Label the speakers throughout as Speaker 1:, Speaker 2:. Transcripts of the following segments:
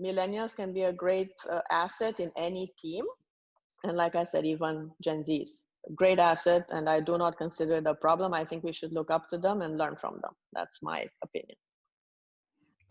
Speaker 1: millennials can be a great asset in any team. And like I said, even Gen Zs, great asset. And I do not consider it a problem. I think we should look up to them and learn from them. That's my opinion.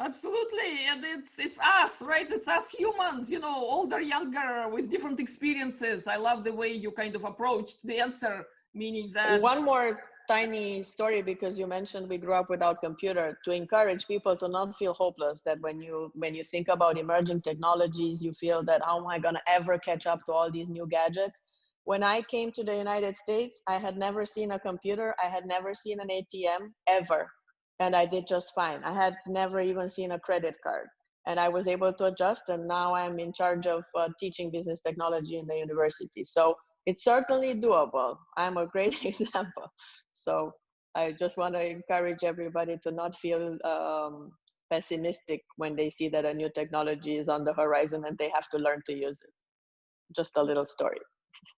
Speaker 2: Absolutely, and it's us, right? It's us humans, older, younger, with different experiences. I love the way you kind of approached the answer, meaning that
Speaker 1: one more tiny story, because you mentioned we grew up without computer, to encourage people to not feel hopeless, that when you think about emerging technologies, you feel that, how am I going to ever catch up to all these new gadgets? When I came to the United States, I had never seen a computer. I had never seen an ATM ever. And I did just fine. I had never even seen a credit card. And I was able to adjust. And now I'm in charge of teaching business technology in the university. So it's certainly doable. I'm a great example. So I just want to encourage everybody to not feel pessimistic when they see that a new technology is on the horizon and they have to learn to use it. Just a little story.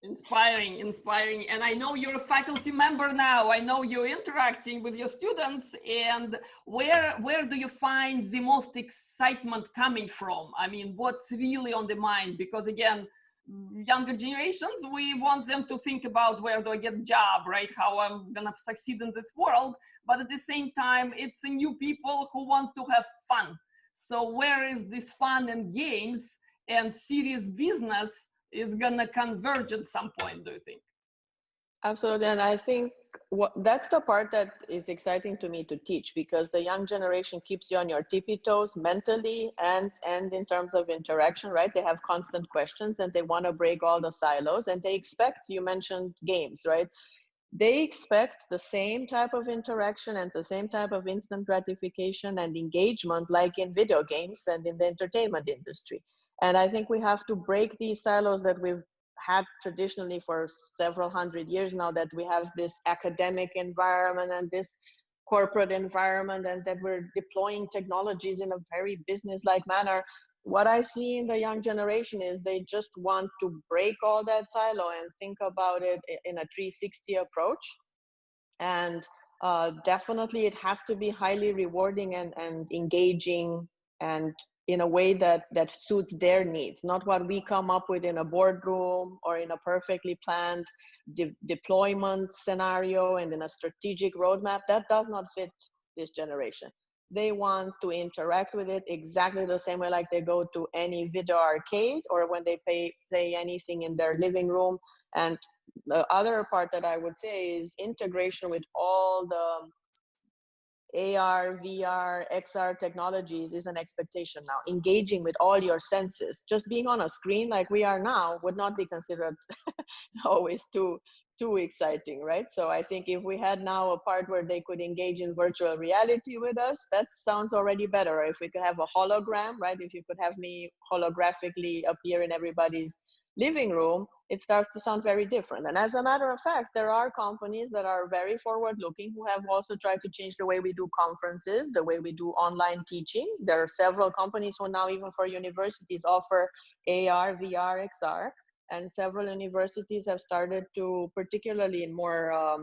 Speaker 2: Inspiring. And I know you're a faculty member now. I know you're interacting with your students. And where do you find the most excitement coming from? I mean, what's really on the mind? Because again, younger generations, we want them to think about, where do I get a job, right? How I'm gonna succeed in this world. But at the same time, it's new people who want to have fun. So where is this fun and games and serious business is gonna converge at some point, do you think?
Speaker 1: Absolutely. And I think that's the part that is exciting to me to teach, because the young generation keeps you on your tippy toes mentally and in terms of interaction, right? They have constant questions and they want to break all the silos, and they expect, you mentioned games, right? They expect the same type of interaction and the same type of instant gratification and engagement like in video games and in the entertainment industry. And I think we have to break these silos that we've had traditionally for several hundred years now, that we have this academic environment and this corporate environment, and that we're deploying technologies in a very business-like manner. What I see in the young generation is they just want to break all that silo and think about it in a 360 approach. And definitely it has to be highly rewarding and engaging, and in a way that suits their needs, not what we come up with in a boardroom or in a perfectly planned deployment scenario and in a strategic roadmap. That does not fit this generation. They want to interact with it exactly the same way like they go to any video arcade or when they play anything in their living room. And the other part that I would say is integration with all the AR, VR, XR technologies is an expectation now. Engaging with all your senses. Just being on a screen like we are now would not be considered always too exciting, right? So I think if we had now a part where they could engage in virtual reality with us, that sounds already better. If we could have a hologram, right? If you could have me holographically appear in everybody's living room, it starts to sound very different. And as a matter of fact, there are companies that are very forward-looking who have also tried to change the way we do conferences, the way we do online teaching. There are several companies who now, even for universities, offer AR, VR, XR. And several universities have started to, particularly in more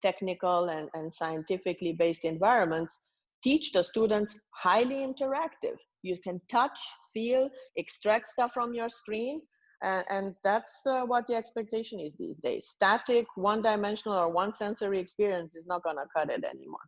Speaker 1: technical and scientifically based environments, teach the students highly interactive. You can touch, feel, extract stuff from your screen. And that's what the expectation is these days. Static, one-dimensional or one sensory experience is not going to cut it anymore.